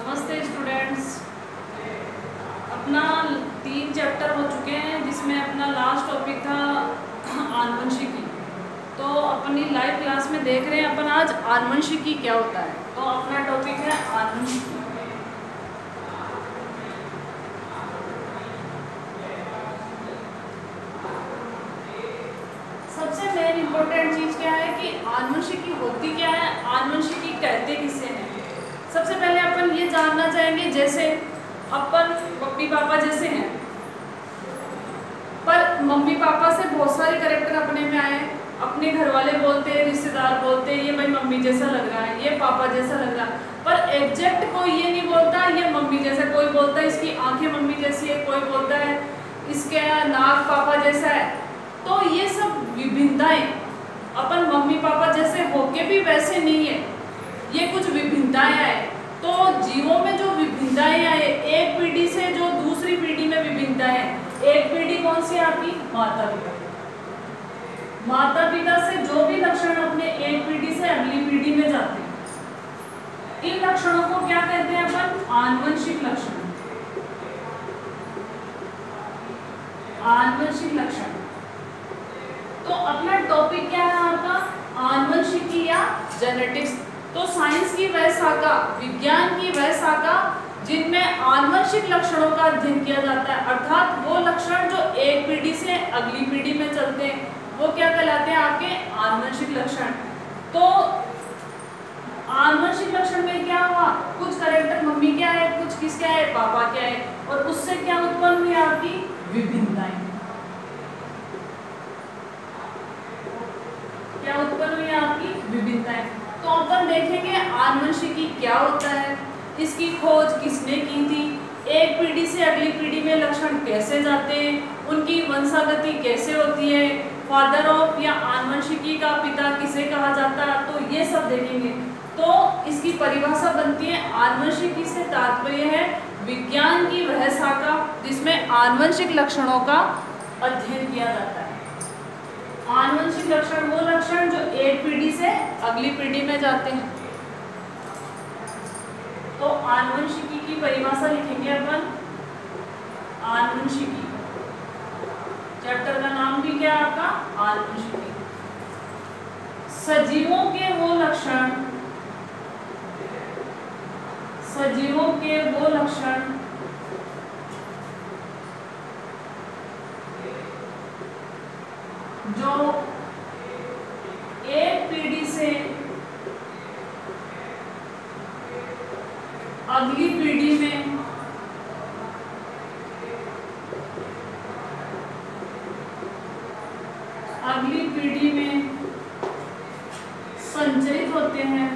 नमस्ते स्टूडेंट्स। अपना 3 चैप्टर हो चुके हैं जिसमें अपना लास्ट टॉपिक था आनुवंशिकी। तो अपनी लाइव क्लास में देख रहे हैं अपन आज आनुवंशिकी क्या होता है। तो अपना टॉपिक है आनुवंशिकी। सबसे मेन इम्पोर्टेंट चीज़ क्या है कि आनुवंशिकी होती क्या है, आनुवंशिकी कहते किसे हैं। सबसे पहले अपन ये जानना चाहेंगे, जैसे अपन मम्मी पापा जैसे हैं, पर मम्मी पापा से बहुत सारे कैरेक्टर अपने में आए। अपने घर वाले बोलते हैं, रिश्तेदार बोलते हैं ये भाई मम्मी जैसा लग रहा है, ये पापा जैसा लग रहा है, पर एग्जैक्ट कोई ये नहीं बोलता ये मम्मी जैसा। कोई बोलता है इसकी आंखें मम्मी जैसी है, कोई बोलता है इसके नाक पापा जैसा है। तो ये सब विभिन्नताएं अपन मम्मी पापा जैसे होके भी वैसे नहीं है, ये कुछ विभिन्नताएं आए। तो जीवों में जो विभिन्नताएं आए, एक पीढ़ी से जो दूसरी पीढ़ी में विभिन्नताएं हैं। एक पीढ़ी कौन सी आपकी, माता पिता। माता पिता से जो भी लक्षण अपने एक पीढ़ी से अगली पीढ़ी में जाते हैं, इन लक्षणों को क्या कहते हैं अपन, आनुवंशिक लक्षण। आनुवंशिक लक्षण। तो अपना टॉपिक क्या है आपका, आनुवंशिकी या जेनेटिक्स। तो साइंस की वह शाखा, विज्ञान की वह शाखा जिनमें आनुवंशिक लक्षणों का अध्ययन किया जाता है, अर्थात वो लक्षण जो एक पीढ़ी से अगली पीढ़ी में चलते हैं, वो क्या कहलाते हैं आपके आनुवंशिक लक्षण। तो आनुवंशिक लक्षण में क्या हुआ, कुछ कैरेक्टर मम्मी क्या है, कुछ किसका है, पापा क्या है, और उससे क्या उत्पन्न हुई आपकी विभिन्नताएं। क्या उत्पन्न हुई आपकी विभिन्नताएं। तो अपन देखेंगे आनुवंशिकी क्या होता है, इसकी खोज किसने की थी, एक पीढ़ी से अगली पीढ़ी में लक्षण कैसे जाते हैं, उनकी वंशागति कैसे होती है, फादर ऑफ या आनुवंशिकी का पिता किसे कहा जाता है, तो ये सब देखेंगे। तो इसकी परिभाषा बनती है, आनुवंशिकी से तात्पर्य है विज्ञान की वह शाखा जिसमें आनुवंशिक लक्षणों का अध्ययन किया जाता है। आनुवंशिक लक्षण वो लक्षण जो एक पीढ़ी से अगली पीढ़ी में जाते हैं। तो आनुवंशिकी की परिभाषा लिखेंगे अपन, आनुवंशिकी। चैप्टर का नाम भी क्या है आपका, आनुवंशिकी। सजीवों के वो लक्षण, सजीवों के वो लक्षण जो एक पीढ़ी से अगली पीढ़ी में संचरित होते हैं,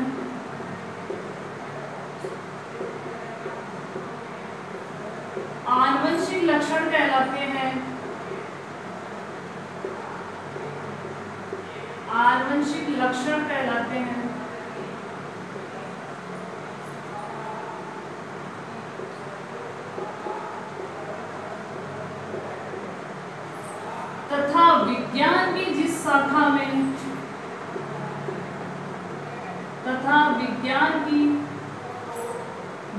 आनुवंशिक लक्षण कहलाते हैं। आनुवंशिक लक्षण कहलाते हैं। तथा विज्ञान की जिस शाखा में, तथा विज्ञान की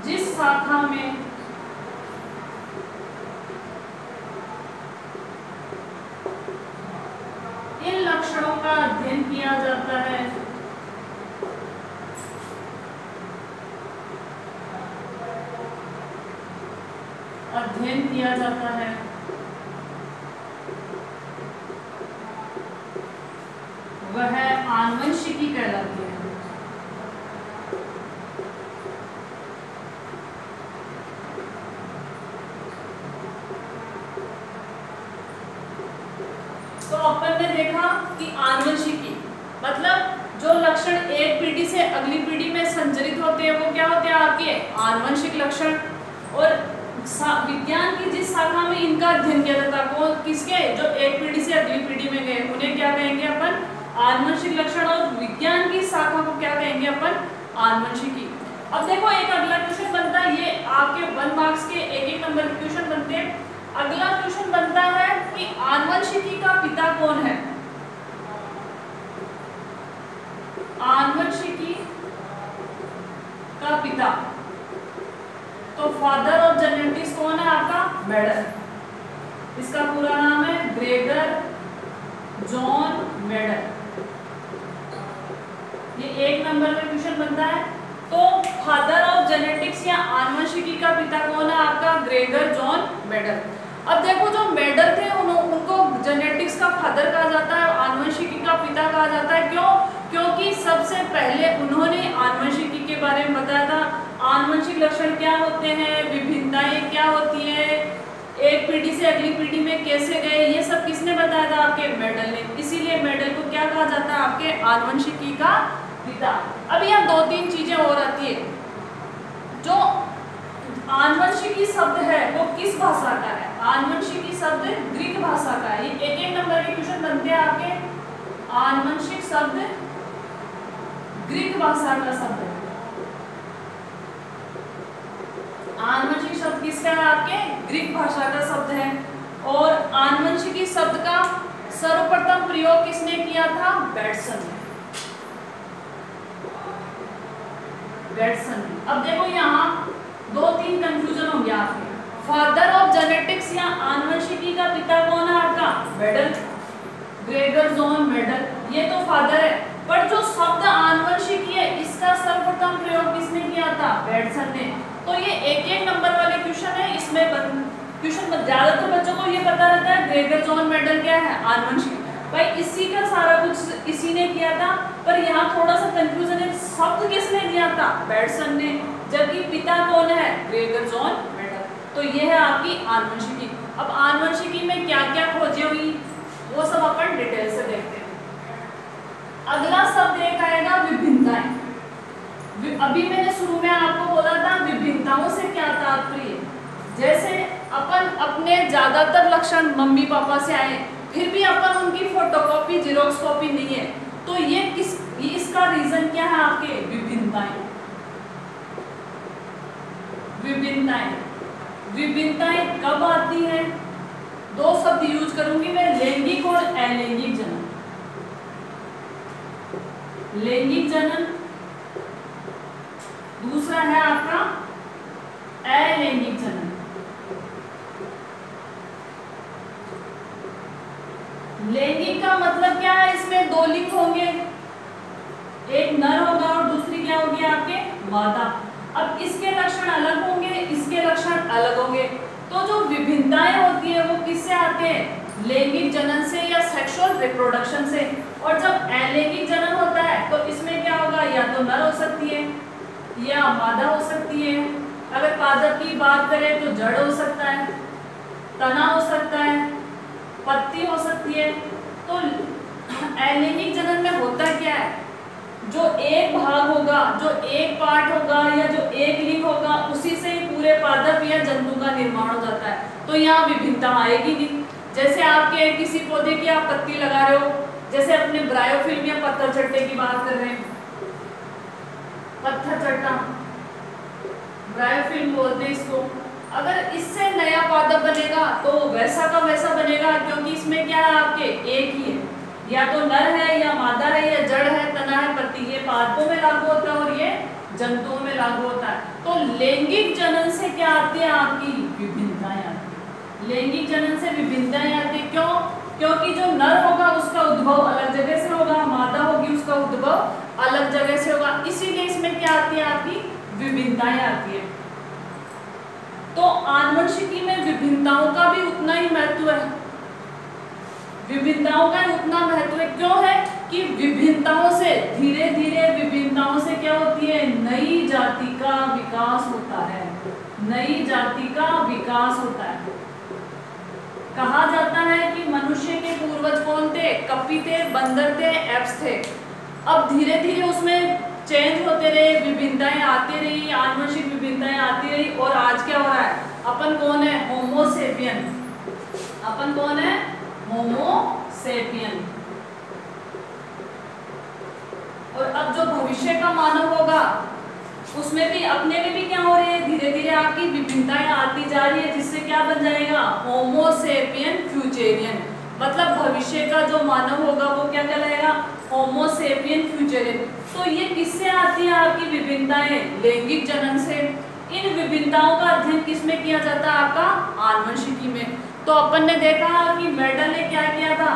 जिस शाखा में इन लक्षणों का अध्ययन किया जाता है, अध्ययन किया जाता है, वह आनुवंशिकी कहलाती है। तो अपन ने देखा कि आनुवंशिकी मतलब जो लक्षण एक पीढ़ी से अगली पीढ़ी में संचरित होते हैं वो क्या होते हैं आपके आनुवंशिक लक्षण। और विज्ञान की जिस शाखा में इनका अध्ययन किया जाता है, वो किसके, जो एक पीढ़ी से अगली पीढ़ी में गए, उन्हें क्या कहेंगे अपन, आनुवंशिक लक्षण। और विज्ञान की शाखा को क्या कहेंगे अपन, आनुवंशिकी। अब देखो एक अगला क्वेश्चन बनता है, ये आपके 1 मार्क्स के एक नंबर के क्वेश्चन बनते हैं। अगला क्वेश्चन बनता है कि आनुवंशिकी का पिता कौन है। आनुवंशिकी का पिता फादर ऑफ जेनेटिक्स कौन है आपका? मेडल। इसका पूरा नाम है ग्रेगर जॉन मेडल। ये 1 नंबर में क्वेश्चन बनता है। तो फादर ऑफ जेनेटिक्स या आनुवंशिकी का पिता कौन है आपका? Gregor John medal. अब देखो जो मेडल थे उनको जेनेटिक्स का फादर कहा जाता है, आनुवंशिकी का पिता कहा जाता है। क्यों? क्योंकि सबसे पहले उन्होंने आनुवंशिकी के बारे में बताया था। आनुवंशिक लक्षण क्या होते हैं, विभिन्नताएं क्या होती है, एक पीढ़ी से अगली पीढ़ी में कैसे गए, ये सब किसने बताया था? आपके मेडल ने। इसीलिए मेडल को क्या कहा जाता है? आपके आनुवंशिकी का पिता। अब यहाँ 2-3 चीजें और आती है। जो आनुवंशिकी शब्द है वो किस भाषा का है? आनुवंशिकी शब्द ग्रीक भाषा का है। ये 1-1 नंबर के क्वेश्चन बनते हैं आपके। आनुवंशिक शब्द ग्रीक भाषा का शब्द है। आनुवंशिक शब्द किसका है? आपके ग्रीक भाषा का शब्द है। और आनुवंशिकी शब्द का सर्वप्रथम प्रयोग किसने किया था? बेटसन ने। अब देखो यहाँ 2-3 कंफ्यूजन होंगे आपके। फादर ऑफ जेनेटिक्स या आनुवंशिकी का पिता कौन है आपका? मेडल, ग्रेगर जॉन मेडल, ये तो फादर है। पर जो शब्द आनुवंशिकी है इसका सर्वप्रथम प्रयोग किसने किया था? बेटसन ने। तो ये 1-1 नंबर वाले क्वेश्चन है। इसमें क्वेश्चन ज्यादातर बच्चों को ये पता रहता है ग्रेगर जॉन मेडल क्या है? आनुवंशिकी। भाई इसी का सारा कुछ इसी ने किया था। पर यहाँ थोड़ा सा कंफ्यूजन है, शब्द किसने दिया था? बेटसन ने, जबकि पिता कौन है? Gregor John medal. तो ये है आपकी आनुवंशिकी। अब आनुवंशिकी में क्या क्या खोजें हुई वो सब अपन डिटेल से देखते हैं। अगला शब्द एक आएगा विभिन्नताएं। अभी मैंने शुरू में आपको बोला था विभिन्नताओं से क्या तात्पर्य। जैसे अपन अपने ज्यादातर लक्षण मम्मी पापा से आए, फिर भी अपन उनकी फोटोकॉपी जेरोक्स कॉपी नहीं है, तो ये इसका रीजन क्या है? आपके विभिन्नताएं। विभिन्नताएं कब आती है? 2 शब्द यूज करूंगी मैं, लैंगिक और अलैंगिक जनन। लैंगिक जनन, दूसरा है आपका अलैंगिक जनन। लैंगिक का मतलब क्या है? इसमें 2 लिंग होंगे, एक नर होगा और दूसरी क्या होगी? आपके मादा। अब इसके लक्षण अलग होंगे, इसके लक्षण अलग होंगे। तो जो विभिन्नताएं होती है वो किससे आते हैं? लैंगिक जनन से या सेक्सुअल रिप्रोडक्शन से। और जब अलैंगिक जनन होता है तो इसमें क्या होगा? या तो नर हो सकती है या मादा हो सकती है। अगर पादप की बात करें तो जड़ हो सकता है, तना हो सकता है, पत्ती हो सकती है। तो अलैंगिक जनन में होता क्या है? जो एक भाग होगा, जो एक पार्ट होगा या जो एक लिंग होगा, उसी से ही पूरे पादप या जंतु का निर्माण हो जाता है। तो यहाँ विभिन्नता आएगी नहीं। जैसे आपके किसी पौधे की आप पत्ती लगा रहे हो, जैसे अपने ब्रायोफिल्म या पत्थर चट्टे की बात कर रहे हैं, पत्थर चट्टा ब्रायोफिल्म बोलते हैं इसको। अगर इससे नया पादप बनेगा तो वैसा का वैसा बनेगा, क्योंकि इसमें क्या है? आपके एक ही है, या तो नर है या मादा है या जड़ है, तना है, पत्ती। ये पादपों में लागू होता है और ये जंतुओं में लागू होता है। तो लैंगिक जनन से क्या आती है? आपकी विभिन्नताएं आती है। लैंगिक जनन से विभिन्नताएं आती है। क्यों? क्योंकि जो नर होगा उसका उद्भव अलग जगह से होगा, मादा होगी उसका उद्भव अलग जगह से होगा। इसीलिए इसमें क्या आती है? आपकी विभिन्नताएं आती है। तो आनुवंशिकी में विभिन्नताओं का भी उतना ही महत्व है। विभिन्नताओं का उतना महत्व क्यों है? कि विभिन्नताओं से धीरे धीरे विभिन्नताओं से क्या होती है? नई जाति का विकास होता है। नई जाति का विकास होता है। कहा जाता है कि मनुष्य के पूर्वज कौन थे? कपी थे, बंदर थे, एप्स थे। अब धीरे धीरे उसमें चेंज होते रहे, विभिन्नताएं आती रही, आनुवंशिक विभिन्नताएं आती रही, और आज क्या हो रहा है? अपन कौन है? होमो सेपियन। अपन कौन है? होमो सेपियन। और अब जो भविष्य का मानव होगा उसमें भी अपने में भी क्या हो रही है? धीरे धीरे आपकी विभिन्नताएं आती जा रही है, जिससे क्या बन जाएगा? होमो सेपियन फ्यूचेरियन। मतलब भविष्य का जो मानव होगा वो क्या कहलाएगा? होमो सेपियन फ्यूचेरियन। तो ये किससे आती है आपकी विभिन्नताएं? लैंगिक जनन से। इन विभिन्नताओं का अध्ययन किसमें किया जाता है? आपका आनुवंशिकी में। तो अपन ने देखा कि मेंडल ने क्या किया था,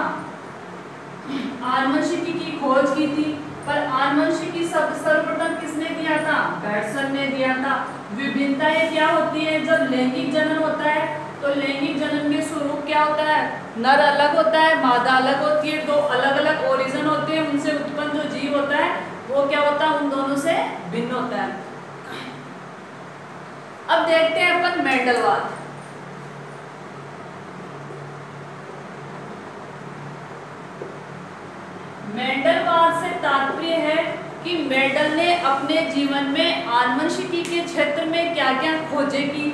आनुवंशिकी की खोज की थी, पर आनुवंशिकी सर्वप्रथम किसने दिया था? बैटसन ने दिया था। विभिन्नताएं क्या होती है? जब लैंगिक जनन होता है तो लैंगिक जनन में स्वरूप क्या होता है? नर अलग होता है, मादा अलग होती है, दो अलग अलग ओरिजिन होते हैं, उनसे उत्पन्न जो जीव होता है वो क्या होता है? उन दोनों से भिन्न होता है। अब देखते हैं अपन मेंडलवाद। मेंडलवाद से तात्पर्य है कि मेंडल ने अपने जीवन में आनुवंशिकी के क्षेत्र में क्या क्या खोजें की,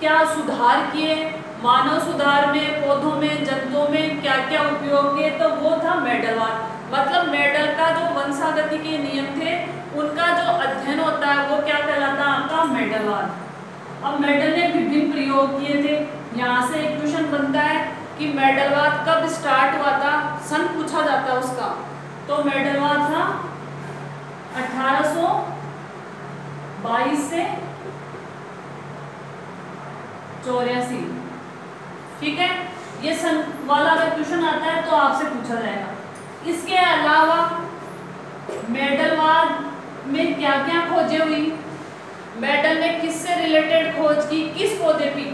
क्या सुधार किए, मानव सुधार में, पौधों में, जंतुओं में क्या क्या उपयोग किए, तो वो था मेंडलवाद। मतलब मेंडल का जो वंशागति के नियम थे उनका जो अध्ययन होता है वो क्या कहलाता है? आपका मेंडलवाद। अब मेंडल ने विभिन्न प्रयोग किए थे। यहाँ से एक क्वेश्चन बनता है कि मेंडलवाद कब स्टार्ट हुआ था, सन पूछा जाता है उसका। तो मेंडलवाद था 1822 से 84। ठीक है, ये सन वाला अगर क्वेश्चन आता है तो आपसे पूछा जाएगा। इसके अलावा मेंडलवाद में क्या क्या खोजें हुई, मेंडल ने किससे रिलेटेड खोज की, किस पौधे की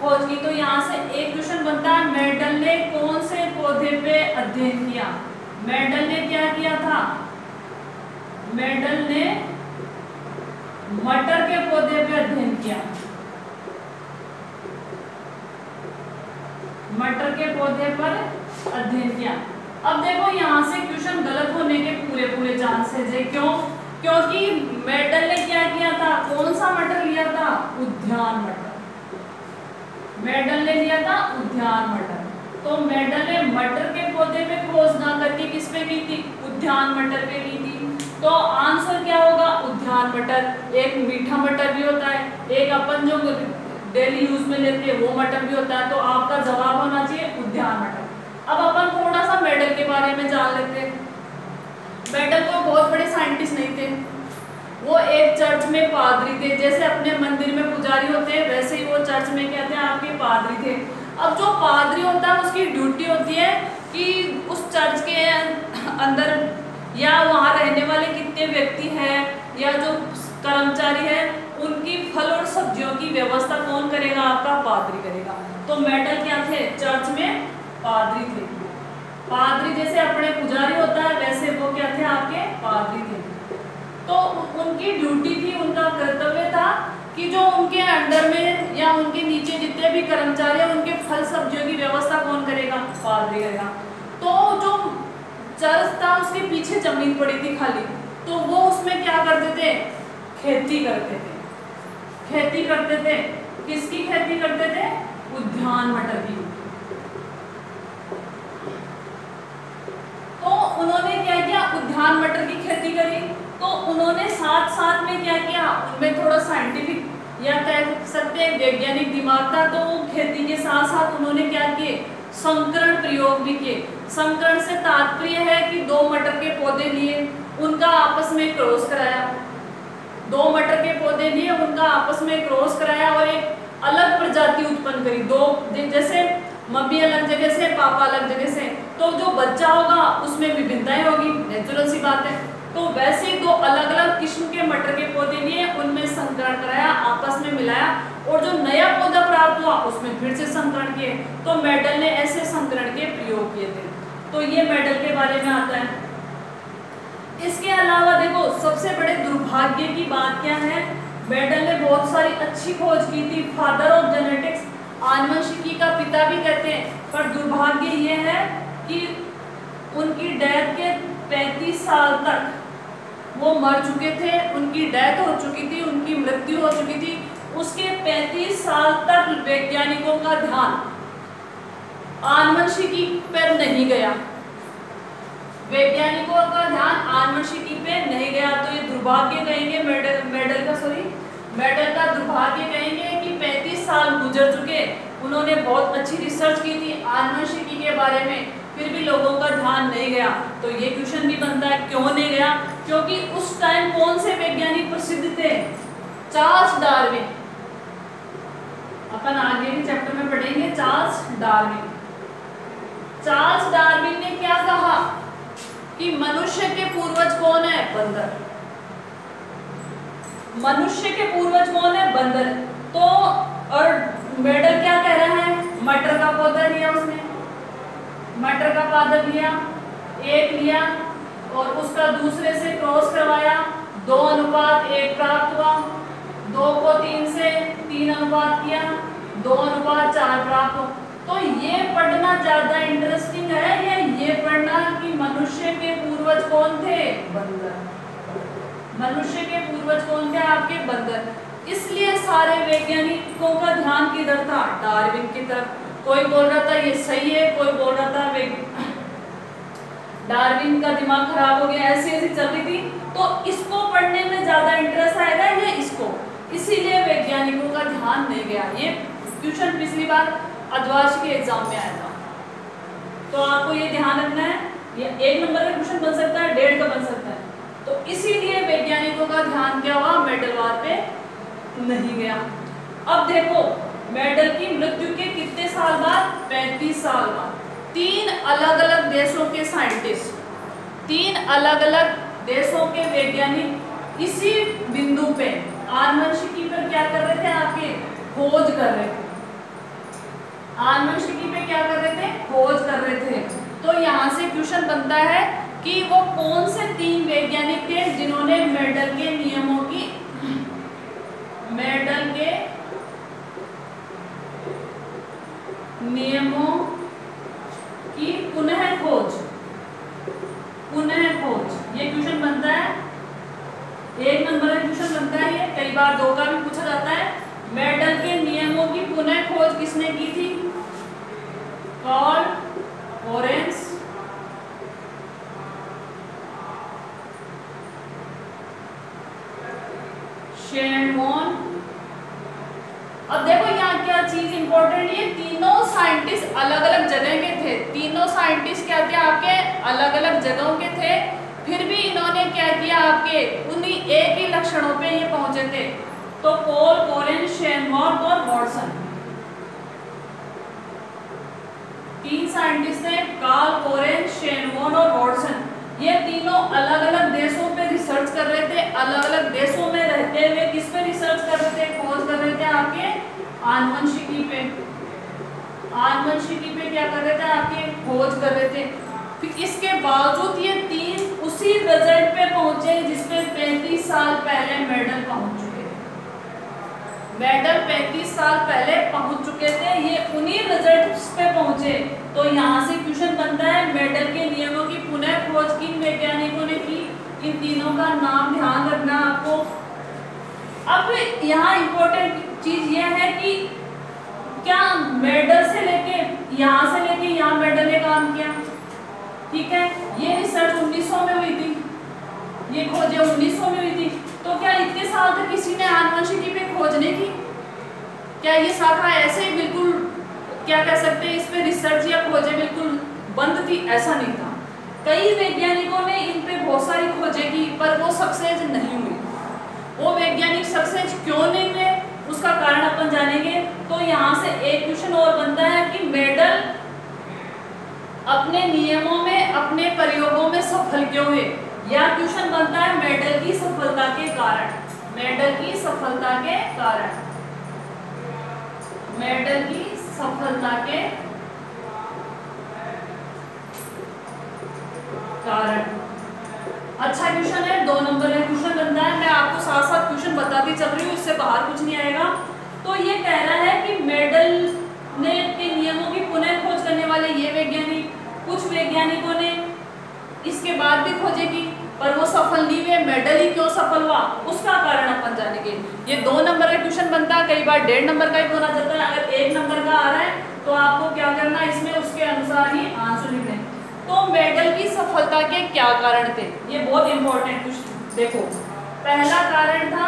खोज की, तो यहाँ से एक क्वेश्चन बनता है मेंडल ने कौन से पौधे पे अध्ययन किया। मेंडल ने क्या किया था? मेंडल ने मटर के पौधे पे अध्ययन किया। मटर के पौधे पर अध्ययन किया। अब देखो यहाँ से क्वेश्चन गलत होने के पूरे पूरे चांसेस है। क्यों? क्योंकि मेंडल ने क्या किया था? कौन सा मटर लिया था? उद्यान मटर। मेंडल ने लिया था उद्यान मटर। तो मेंडल ने मटर के पौधे पे खोज ना करके किस पे की थी? उद्यान मटर पे की थी। तो आंसर क्या होगा? उद्यान मटर। एक मीठा मटर भी होता है, एक अपन जो डेली यूज में लेते हैं वो मटर भी होता है। तो आपका जवाब होना चाहिए उद्यान मटर। अब अपन थोड़ा सा मेंडल के बारे में जान लेते हैं। मेंडल कोई बहुत बड़े साइंटिस्ट नहीं थे, वो एक चर्च में पादरी थे। जैसे अपने मंदिर में पुजारी होते हैं वैसे ही वो चर्च में क्या थे? आपके पादरी थे। अब जो पादरी होता है उसकी ड्यूटी होती है कि उस चर्च के अंदर या वहाँ रहने वाले कितने व्यक्ति हैं या जो कर्मचारी है उनकी फल और सब्जियों की व्यवस्था कौन करेगा? आपका पादरी करेगा। तो मेंडल क्या थे? चर्च में पादरी थे। पादरी जैसे अपने पुजारी होता है वैसे वो क्या थे? आपके पादरी थे। तो उनकी ड्यूटी थी, उनका कर्तव्य था कि जो उनके अंडर में या उनके नीचे जितने भी कर्मचारी हैं उनके फल सब्जियों की व्यवस्था कौन करेगा? पादरी करेगा। तो जो चर्च था उसके पीछे जमीन पड़ी थी खाली, तो वो उसमें क्या करते थे? खेती करते थे। खेती करते थे। किसकी खेती करते थे? उद्यान मटर की। तो उन्होंने क्या किया? उद्यान मटर की खेती करी। तो उन्होंने साथ साथ में क्या किया? उनमें थोड़ा साइंटिफिक या कह सकते हैं वैज्ञानिक दिमाग था, तो वो खेती के साथ साथ उन्होंने क्या किए? संकरण प्रयोग भी किए। संकरण से तात्पर्य है कि दो मटर के पौधे लिए, उनका आपस में क्रॉस कराया। दो मटर के पौधे लिए, उनका आपस में क्रॉस कराया और एक अलग प्रजाति उत्पन्न करी। दो जैसे मम्मी अलग जगह से, पापा अलग जगह से, तो जो बच्चा होगा उसमें विभिन्नताएं होगी, नेचुरल सी बात है। तो वैसे ही दो अलग अलग किस्म के मटर के पौधे लिए, उनमें संकरण कराया, आपस में मिलाया और जो नया पौधा प्राप्त हुआ उसमें फिर से संकरण किए। तो मेंडल ने ऐसे संकरण के प्रयोग किए थे। तो ये मेंडल के बारे में आता है। इसके अलावा देखो सबसे बड़े दुर्भाग्य की बात क्या है? मेंडल ने बहुत सारी अच्छी खोज की थी, फादर ऑफ जेनेटिक्स, आनुवंशिकी का पिता भी कहते हैं, पर दुर्भाग्य ये है कि उनकी डेथ के 35 साल तक वो मर चुके थे, उनकी डेथ हो चुकी थी, उनकी मृत्यु हो चुकी थी। उसके 35 साल तक वैज्ञानिकों का ध्यान आनुवंशिकी पर नहीं गया, वैज्ञानिकों का ध्यान आनुवंशिकी पे नहीं गया। तो ये दुर्भाग्य कहेंगे मेंडल का दुर्भाग्य कहेंगे कि 35 साल गुजर चुके, उन्होंने बहुत अच्छी रिसर्च की थी आनुवंशिकी के बारे में, फिर भी लोगों का ध्यान नहीं गया। तो ये क्वेश्चन भी बनता है क्यों नहीं गया? क्योंकि उस टाइम कौन से वैज्ञानिक प्रसिद्ध थे? चार्ल्स डार्विन, अपन आगे के चैप्टर में पढ़ेंगे चार्ल्स डार्विन। चार्ल्स डार्विन ने क्या कहा कि मनुष्य के पूर्वज कौन है? बंदर। मनुष्य के पूर्वज कौन है? बंदर। तो और मेडल क्या कह रहा है? मटर का पौधा लिया उसने, मटर का पौधा लिया, एक लिया और उसका दूसरे से क्रॉस करवाया, 2:1 प्राप्त हुआ, 2 को 3 से 3 अनुपात किया, 2:4 प्राप्त हो। तो ये पढ़ना ज्यादा इंटरेस्टिंग है या ये पढ़ना कि मनुष्य के पूर्वज कौन थे? बंदर। मनुष्य के पूर्वज कौन थे? आपके बंदर। इसलिए सारे वैज्ञानिकों का ध्यान किधर था? डार्विन की तरफ। कोई बोल रहा था ये सही है, कोई बोल रहा था डार्विन का दिमाग खराब हो गया, ऐसी ऐसी चल रही थी। तो इसको पढ़ने में ज्यादा इंटरेस्ट आएगा या इसको? इसीलिए वैज्ञानिकों का ध्यान नहीं गया। ये क्वेश्चन पिछली बार अर्धवार्षिक के एग्जाम में आया था, तो आपको ये ध्यान रखना है। ये 1 नंबर का क्वेश्चन बन सकता है, 1.5 का बन सकता है। तो इसीलिए वैज्ञानिकों का ध्यान क्या हुआ? मेडलवार पे नहीं गया। अब देखो, मेडल की मृत्यु के कितने साल बाद? 35 साल बाद। 3 अलग अलग देशों के साइंटिस्ट, 3 अलग अलग देशों के वैज्ञानिक इसी बिंदु पे आनुवंशिकी पर क्या कर रहे थे? आपके खोज कर रहे थे। आनुवंशिकी पे क्या कर रहे थे? खोज कर रहे थे। तो यहाँ से क्वेश्चन बनता है कि वो कौन से 3 वैज्ञानिक थे जिन्होंने मेडल के नियमों की, मेडल के नियमों की पुनः खोज, पुनः खोज। ये क्वेश्चन बनता है, 1 नंबर का क्वेश्चन बनता है। ये कई बार 2 का भी पूछा जाता है। मेडल के नियमों की पुनः खोज किसने की थी? कार्ल लोरेंत्ज़, शेनमोन। अब देखो यहाँ क्या चीज इंपॉर्टेंट, ये तीनों साइंटिस्ट अलग अलग जगह के थे। तीनों साइंटिस्ट क्या थे? आपके अलग अलग जगहों के थे, फिर भी इन्होंने क्या किया? आपके उन्हीं एक ही लक्षणों पे ये पहुंचे थे। तो पोल, लोरेंत्ज़, शेनमोन और वॉटसन, 3 साइंटिस्ट थे, कार्ल, लोरेंत्ज़, शेनमोन और वॉटसन। ये तीनों अलग अलग देशों पे रिसर्च कर रहे थे। अलग अलग देशों में रहते हुए किस पे रिसर्च कर रहे थे? खोज कर रहे थे आपके आनुवंशिकी पे। आनुवंशिकी पे क्या कर रहे थे? आपके खोज कर रहे थे। फिर इसके बावजूद ये 3 उसी रिजल्ट पे पहुंचे जिसपे 35 साल पहले मेडल पहुंच चुके थे। मेडल 35 साल पहले पहुंच चुके थे, ये उन्हीं रिजल्ट्स पे पहुंचे। तो यहाँ से क्वेश्चन बनता है, मेडल के नियमों की पुनः खोज किन वैज्ञानिकों ने की? इन तीनों का नाम ध्यान रखना आपको। अब यहाँ इंपॉर्टेंट चीज यह है कि क्या मेडल से लेके यहाँ मेडल ने काम किया, ठीक है। ये रिसर्च 1900 में हुई थी, ये खोजें 1900 में हुई थी। तो क्या इतने साल तक किसी ने आनुवंशिकी पे खोज नहीं की? क्या ये शाखा ऐसे ही बिल्कुल, क्या कह सकते हैं, इस पे रिसर्च या खोजें बिल्कुल बंद थी? ऐसा नहीं था। कई वैज्ञानिकों ने इन पे बहुत सारी खोजें की, पर वो सक्सेस नहीं हुई। वो वैज्ञानिक सक्सेस क्यों नहीं हुए, उसका कारण अपन जानेंगे। तो यहाँ से एक क्वेश्चन और बनता है कि मेडल अपने नियमों में, अपने प्रयोगों में सफल क्यों हुए? या क्वेश्चन बनता है मेडल की सफलता के कारण, मेडल की सफलता के कारण, मेडल की सफलता के कारण। अच्छा क्वेश्चन है, 2 नंबर का क्वेश्चन बनता है। मैं आपको साथ साथ क्वेश्चन बताती चल रही हूँ, इससे बाहर कुछ नहीं आएगा। तो ये कह रहा है कि मेडल ने के नियमों की पुनः खोज करने वाले ये वैज्ञानिक, कुछ वैज्ञानिकों ने इसके बाद भी खोजे की, पर वो सफल नहीं हुए। मेडल ही क्यों सफल हुआ, उसका कारण अपन जानेंगे। ये 2 नंबर का क्वेश्चन बनता है, कई बार 1.5 नंबर का भी बना जाता है। अगर 1 नंबर का आ रहा है तो आपको क्या करना है, इसमें उसके अनुसार ही आंसर लिखना है। तो मेडल की सफलता के क्या कारण थे, ये बहुत इंपॉर्टेंट क्वेश्चन। देखो, पहला कारण था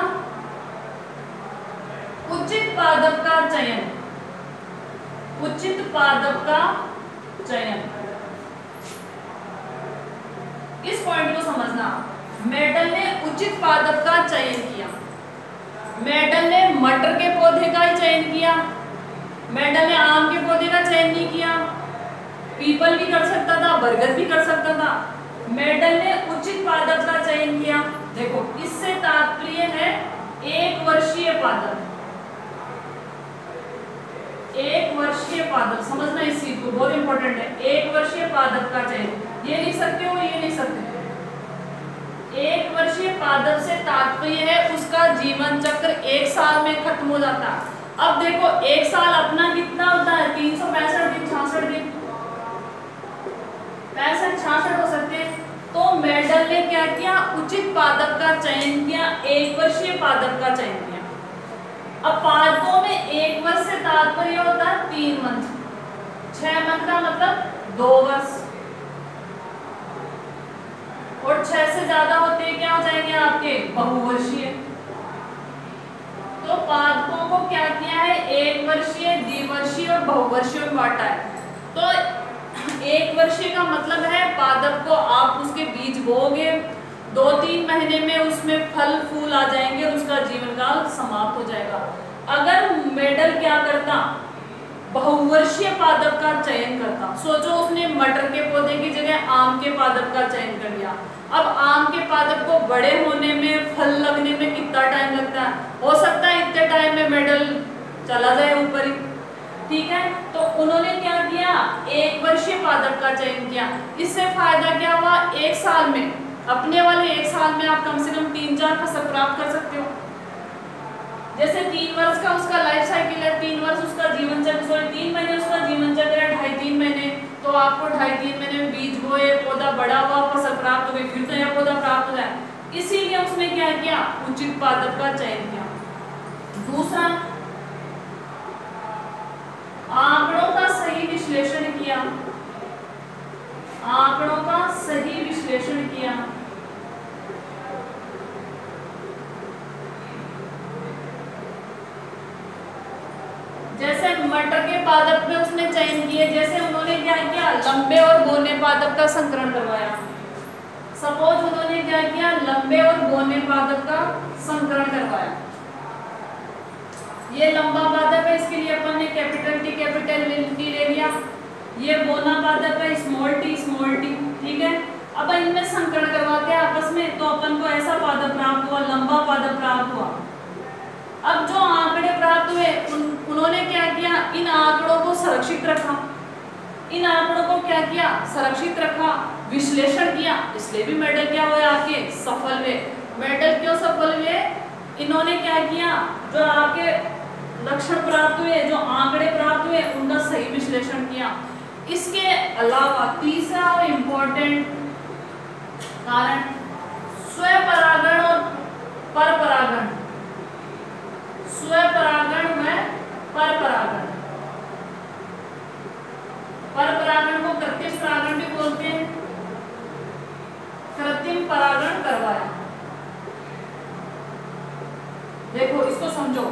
उचित पादप का चयन, उचित पादप का चयन। इस पॉइंट को समझना, मेडल ने उचित पादप का चयन किया। मेडल ने मटर के पौधे का ही चयन किया, मेडल ने आम के पौधे का चयन नहीं किया। पीपल भी कर सकता था, बरगद भी कर सकता था, मेडल ने उचित पादप का चयन किया। देखो इससे तात्पर्य है एक वर्षीय पादप, एक वर्षीय पादप, समझना इस चीज को, बहुत इंपॉर्टेंट है। एक वर्षीय पादप का चयन, ये लिख सकते हो, ये लिख सकते हो। एक वर्षीय पादप से तात्पर्य है उसका जीवन चक्र 1 साल में खत्म हो जाता है। अब देखो 1 साल अपना कितना होता है, 365 दिन, 66 दिन, 65-66 हो सकते हैं। तो मेडल ने क्या किया, उचित पादप का चयन किया, 1 वर्षीय पादप का चयन किया। अब पादपों में 1 वर्ष से तात्पर्य होता है 3 मंथ, 6 मंथ का मतलब 2 वर्ष, और 6 से ज्यादा होते क्या हो जाएंगे आपके, बहुवर्षीय। तो पादपों को क्या किया है, 1 वर्षीय, द्विवर्षीय और बहुवर्षीय में बांटा है। तो 1 वर्षीय का मतलब है पादप को आप उसके बीज बोओगे, 2-3 महीने में उसमें फल फूल आ जाएंगे और उसका जीवन काल समाप्त हो जाएगा। अगर मेडल क्या करता, बहुवर्षीय पादप का चयन करता, सोचो उसने मटर के पौधे की जगह आम के पादप का चयन कर लिया। अब आम के पादप को बड़े होने में, फल लगने में कितना टाइम लगता है, हो सकता है इतने टाइम में मेडल चला जाए ऊपर ही, ठीक है। तो उन्होंने क्या किया, 1 वर्षीय पादप का चयन किया। इससे फायदा क्या हुआ, 1 साल में, अपने वाले 1 साल में आप कम से कम 3-4 फसल प्राप्त कर सकते हो। जैसे 3 वर्ष का उसका लाइफ साइकिल है, 3 वर्ष उसका जीवन चक्र, सॉरी 3 महीने उसका जीवन चक्र है, 2.5-3 महीने, तो आपको 2.5-3 महीने में बीज बोए, पौधा बड़ा हुआ, फसल प्राप्त हो गई, फिर तो यह पौधा प्राप्त हो जाए। इसीलिए उसने क्या किया, उचित पादप का चयन किया। दूसरा, आंकड़ों का सही विश्लेषण किया, आंकड़ों का सही विश्लेषण किया। जैसे मटर के पादप में उसने चयन किए, जैसे उन्होंने क्या किया, लंबे और बोने पादप का संकरण करवाया। सपोज उन्होंने क्या किया, लंबे और बोने पादप का संकरण करवाया। ये लंबा पादप है, इसके लिए अपन ने कैपिटल टी ले लिया। ये बोना पादप है, स्मॉल टी, ठीक है। अब इनमें संकरण करवाते हैं आपस में, तो अपन को ऐसा पादप प्राप्त हुआ, लंबा पादप प्राप्त हुआ। अब जो आंकड़े प्राप्त हुए, उन्होंने क्या किया, इन आंकड़ों को संरक्षित रखा, इन आंकड़ों को क्या किया, संरक्षित रखा, विश्लेषण किया, इसलिए भी मेडल क्या हुए आपके, सफल हुए। मेडल क्यों सफल हुए, इन्होंने क्या किया, जो आपके लक्षण प्राप्त हुए, जो आंकड़े प्राप्त हुए, उनका सही विश्लेषण किया। इसके अलावा तीसरा और इम्पोर्टेंट कारण स्वपरागण और परपरागण, स्वपरागण व परपरागण। परपरागण को कृत्रिम परागण भी बोलते हैं, कृत्रिम परागण करवाया। देखो इसको समझो,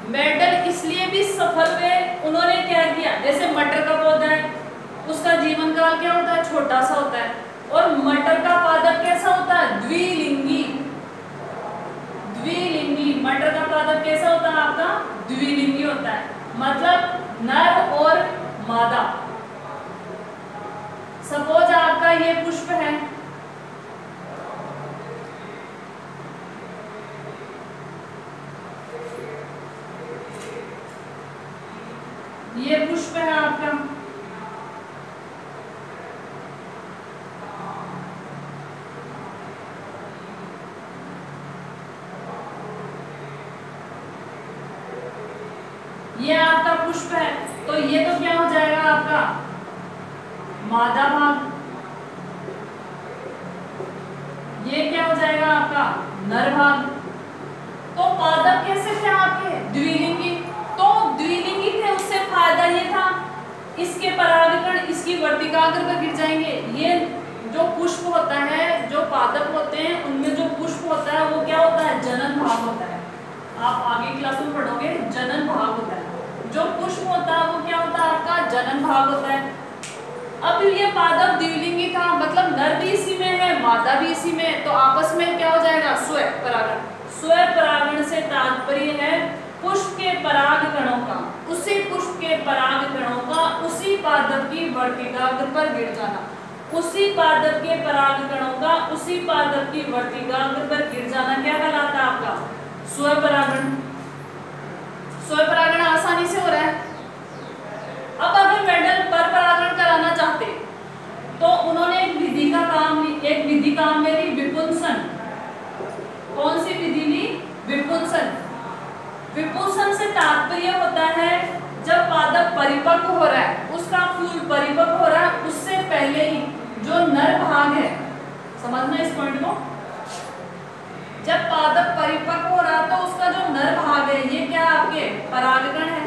मेडल इसलिए भी सफल हुए, उन्होंने क्या किया, जैसे मटर का पौधा है, उसका जीवन काल क्या होता है, छोटा सा होता है, और मटर का पादप कैसा होता है, द्विलिंगी। द्विलिंगी मटर का पादप कैसा होता है आपका, द्विलिंगी होता है, मतलब नर और मादा। सपोज आपका ये पुष्प है, ये पुष्प है आपका, ये आपका पुष्प है, तो ये तो क्या हो जाएगा आपका मादा भाग, ये क्या हो जाएगा आपका नर भाग। तो पादप कैसे थे आपके, द्विलिंगी। तो द्विलिंगी थे, उससे फायदा ये था, इसके परागकण इसकी वर्तिकाग्र पर गिर जाएंगे। ये जो पुष्प होता है, जो पादप होते हैं, उनमें जो पुष्प होता है वो क्या होता है, जनन भाग होता है। आप आगे क्लास में पढ़ोगे, जनन भाग होता है। जो पुष्प होता है वो क्या होता है आपका, जनन भाग होता है। अब ये पादप द्विलिंगी था, मतलब नर भी इसी में है, मादा भी इसी में है, तो आपस में क्या हो जाएगा, स्वपरागण। स्वपरागण से तात्पर्य है पुष्प के पराग कणों का, उसी पुष्प के पराग कणों का उसी पादप की वर्तिकाग्र पर गिर जाना, उसी पादप के पराग कणों का उसी पादप की वर्तिकाग्र पर गिर जाना क्या कहलाता है आपका? स्वपरागण। स्वपरागण आसानी से हो रहा है। अब अगर मेंडल पर परागण कराना चाहते तो उन्होंने एक विधि काम में ली, विपुंसन। कौन सी विधि ली? विपुंसन। विपुंसन से तात्पर्य होता है जब पादप परिपक्व हो रहा है, उसका फूल परिपक्व हो रहा है, उससे पहले ही जो नर भाग है, समझना इस पॉइंट को, जब पादप परिपक्व हो रहा है तो उसका जो नर भाग है ये क्या आपके परागकण है,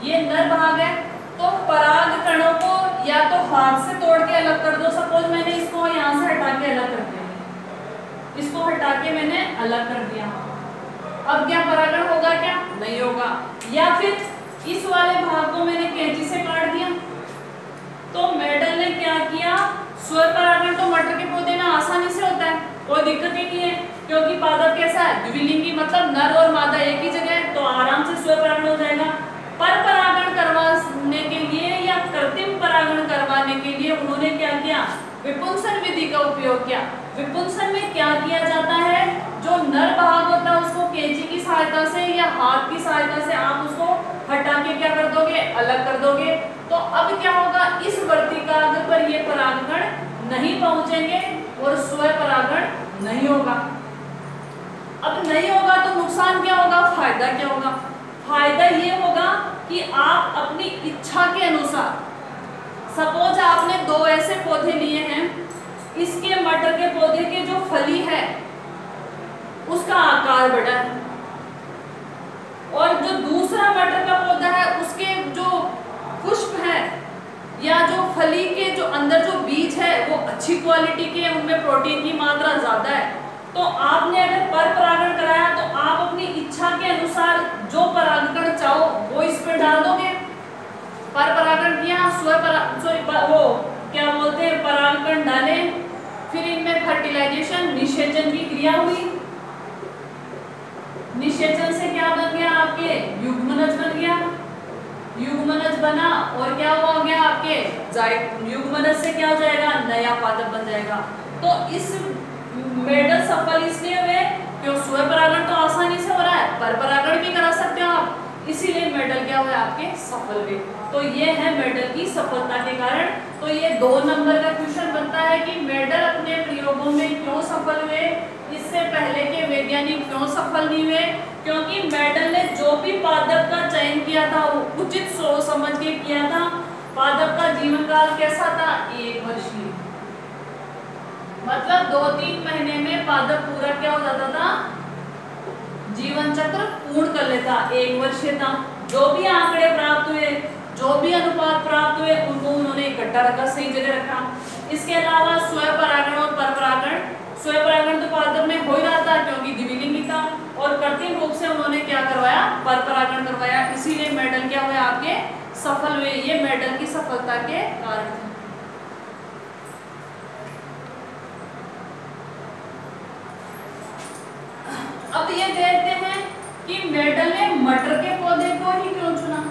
ये नर भाग है। तो पराग कणों को या तो हाथ से तोड़ के अलग कर दो, सपोज मैंने इसको यहाँ से हटा के अलग कर दिया, इसको हटा के मैंने अलग कर दिया, अब क्या परागण होगा? क्या नहीं होगा। या फिर इस वाले भाग को मैंने कैंची से काट दिया, तो मेडल ने क्या किया? स्वपरागण तो मटर के पौधे में आसानी से होता है, कोई दिक्कत ही नहीं है, क्योंकि पादप कैसा है? द्विलिंगी, मतलब नर और मादा एक ही जगह है, तो आराम से स्वपरागण हो जाएगा। पर परागण करवाने के लिए या कृत्रिम परागण करवाने के लिए उन्होंने क्या किया? विपुंसन विधि का उपयोग किया। विपुंसन में क्या किया जाता है? जो नर भाग होता है उसको कैंची की सहायता से या हाथ की सहायता से आप उसको हटा के क्या कर दोगे? अलग कर दोगे। तो अब क्या होगा? इस वर्तिकाग्र पर ये परागकण नहीं पहुंचेंगे और स्वपरागण नहीं होगा। अब नहीं होगा तो नुकसान क्या होगा? फायदा क्या होगा? फायदा ये होगा कि आप अपनी इच्छा के अनुसार, सपोज आपने दो ऐसे पौधे लिए हैं, इसके मटर के पौधे के जो फली है उसका आकार बड़ा है और जो दूसरा मटर का पौधा है उसके जो पुष्प है या जो फली के जो अंदर जो बीज है वो अच्छी क्वालिटी के, उनमें प्रोटीन की मात्रा ज्यादा है। तो आपने अगर पर परागण कराया तो आप अपनी इच्छा के अनुसार जो परागकण चाहो वो इस पे डाल दोगे। पर परागण किया, वो क्या बोलते हैं, परागकण डाले, फिर इनमें फर्टिलाइजेशन, निषेचन की क्रिया हुई। निषेचन से क्या बन गया? आपके युग्मनज बन गया, युग्मनज बना और क्या हो गया? आपके युग्मनज से क्या हो जाएगा? नया पादप बन जाएगा। तो इस मेडल सफल इसलिए हुए क्यों? स्वपरागण तो आसानी से हो रहा है, पर परागण भी करा सकते हो आप, इसीलिए मेडल क्या हुए? आपके सफल हुए। तो ये है मेडल की सफलता के कारण। तो ये 2 नंबर का क्वेश्चन बनता है कि मेडल अपने प्रयोगों में क्यों सफल हुए, इससे पहले के वैज्ञानिक क्यों सफल नहीं हुए? क्योंकि मेडल ने जो भी पादप का चयन किया था वो उचित सोच समझ के किया था। पादप का जीवन काल कैसा था? 1 वर्षीय, मतलब 2-3 महीने में पादप पूरा क्या हो जाता था? जीवन चक्र पूर्ण कर लेता। 1 वर्षीय था। जो भी आंकड़े प्राप्त हुए, जो भी अनुपात प्राप्त हुए, उनको उन्होंने इकट्ठा रखा, सही जगह रखा। इसके अलावा स्वपरागण और परपरागण, स्वपरागण तो पादप में हो ही रहा था क्योंकि द्विलिंगी था, और कृत्रिम रूप से उन्होंने क्या करवाया? परपरागण करवाया। इसीलिए मेडल क्या हुए? आपके सफल हुए। ये मेडल की सफलता के कारण थे। अब ये देखते हैं कि मेडल ने मटर के पौधे को ही क्यों चुना।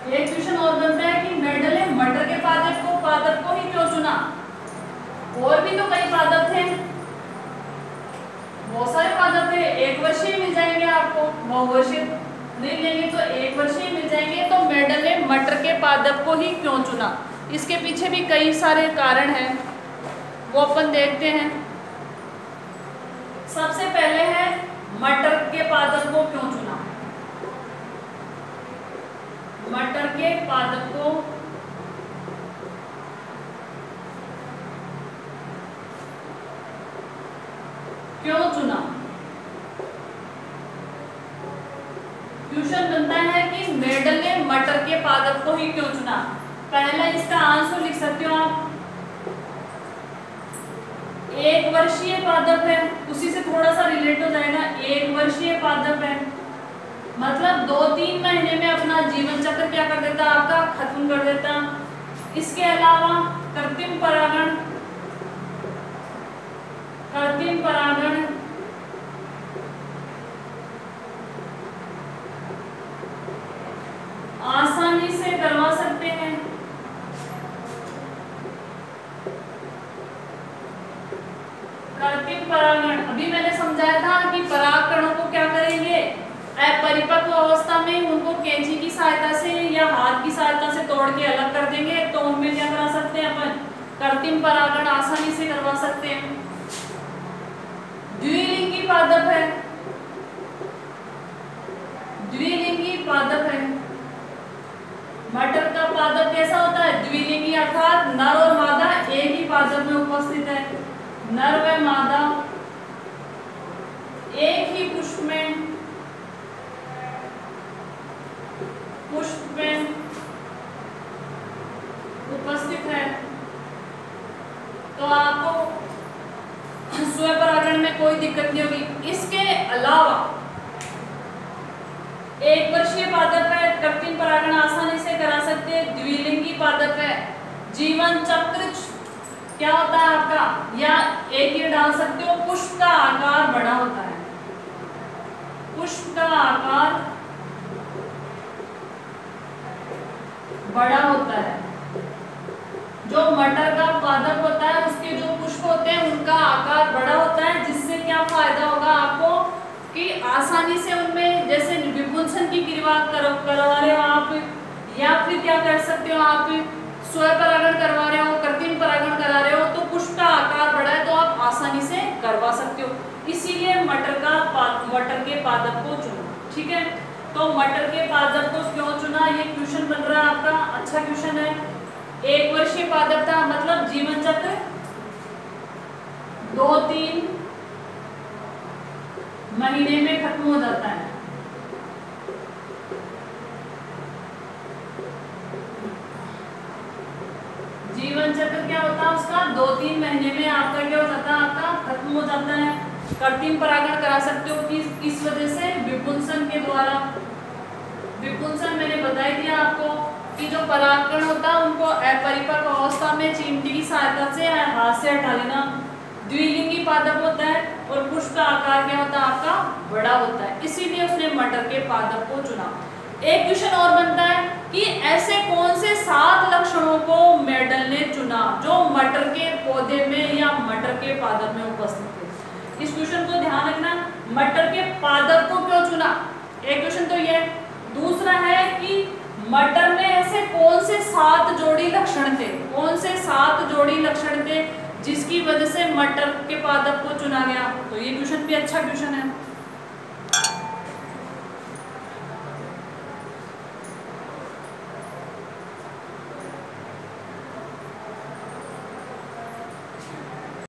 एक क्वेश्चन और बनता है कि मेडल ने मटर के पादप को ही क्यों चुना। और भी तो कई पादप थे, बहुत सारे पादप थे। 1 वर्षीय मिल जाएंगे आपको, 9 वर्षीय नहीं लेंगे तो 1 वर्षीय मिल जाएंगे। तो मेडल ने मटर के पादप को ही क्यों चुना? इसके पीछे भी कई सारे कारण हैं, वो अपन देखते हैं। सबसे पहले है मटर के पादप को क्यों चुना। मटर के पादप को क्यों चुना? क्वेश्चन बनता है कि मेडल ने मटर के पादप को ही क्यों चुना। पहला इसका आंसर लिख सकते हो आप, 1 वर्षीय पादप है, उसी से थोड़ा सा रिलेट हो जाएगा। 1 वर्षीय पादप है मतलब 2-3 महीने में अपना जीवन चक्र क्या कर देता? आपका खत्म कर देता। इसके अलावा कृत्रिम परागण कृत्रिम परागण आसानी से करवा सकते हैं। कृत्रिम परागण अभी मैंने समझाया था कि परागकणों को क्या करेंगे, अपरिपक्व अवस्था में उनको कैंची की सहायता से या हाथ की सहायता से तोड़ के अलग कर देंगे, तो उनमें क्या करा सकते हैं अपन, कृत्रिम परागण आसानी से करवा सकते हैं। द्विलिंगी पादप है, द्विलिंगी पादप है। मटर का पादप कैसा होता है, द्विलिंगी, अर्थात नर और मादा एक ही पादप में उपस्थित है। नर व मादा एक ही पुष्प में उपस्थित है, तो आपको स्वपरागण में कोई दिक्कत नहीं होगी। इसके अलावा एक वर्षीय पादप है, कृत्रिम परागण आसानी से करा सकते हैं। द्विलिंगी पादप है, जीवन चक्र क्या होता है आपका, या एक ये डाल सकते हो, पुष्प का आकार बड़ा होता है, पुष्प का आकार बड़ा होता है। जो मटर का पादप होता है उसके जो पुष्प होते हैं उनका आकार बड़ा होता है, जिससे क्या फायदा होगा आपको कि आसानी से उनमें जैसे विपुंसन की क्रिया करवा रहे हो आप, या फिर क्या कर सकते हो आप, स्वपरागण करवा रहे हो, कृत्रिम परागण करा रहे हो, तो पुष्प का आकार बड़ा है तो आप आसानी से करवा सकते हो। इसीलिए मटर के पादप को चुना। ठीक है, तो मटर के पादप को क्यों चुना, ये क्वेश्चन बन रहा है आपका, अच्छा क्वेश्चन है। एक वर्षीय पादप था, मतलब जीवन चक्र 2-3 महीने में खत्म हो जाता है। जीवन चक्र क्या होता है उसका, 2-3 महीने में आपका क्या हो जाता है, आपका खत्म हो जाता है। कृत्रिम परागण करा सकते हो किस वजह से, विपुंसन के द्वारा। विपुंसन मैंने बता ही दिया आपको कि जो परागकण होता है उनको अपरिपक्व अवस्था में चिमटी की सहायता से हाथ से हटा लेना। द्विलिंगी पादप होता है और पुष्प का आकार क्या होता है आपका, बड़ा होता है, इसीलिए उसने मटर के पादप को चुना। एक क्वेश्चन और बनता है कि ऐसे कौन से 7 लक्षणों को मेडल ने चुना जो मटर के पौधे में या मटर के पादप में उपस्थित है। इस क्वेश्चन को ध्यान रखना, मटर के पादप को क्यों चुना, एक क्वेश्चन तो ये। दूसरा है कि मटर में ऐसे कौन से 7 जोड़ी लक्षण थे, कौन से 7 जोड़ी लक्षण थे जिसकी वजह से मटर के पादप को चुना गया, तो ये क्वेश्चन भी अच्छा क्वेश्चन है।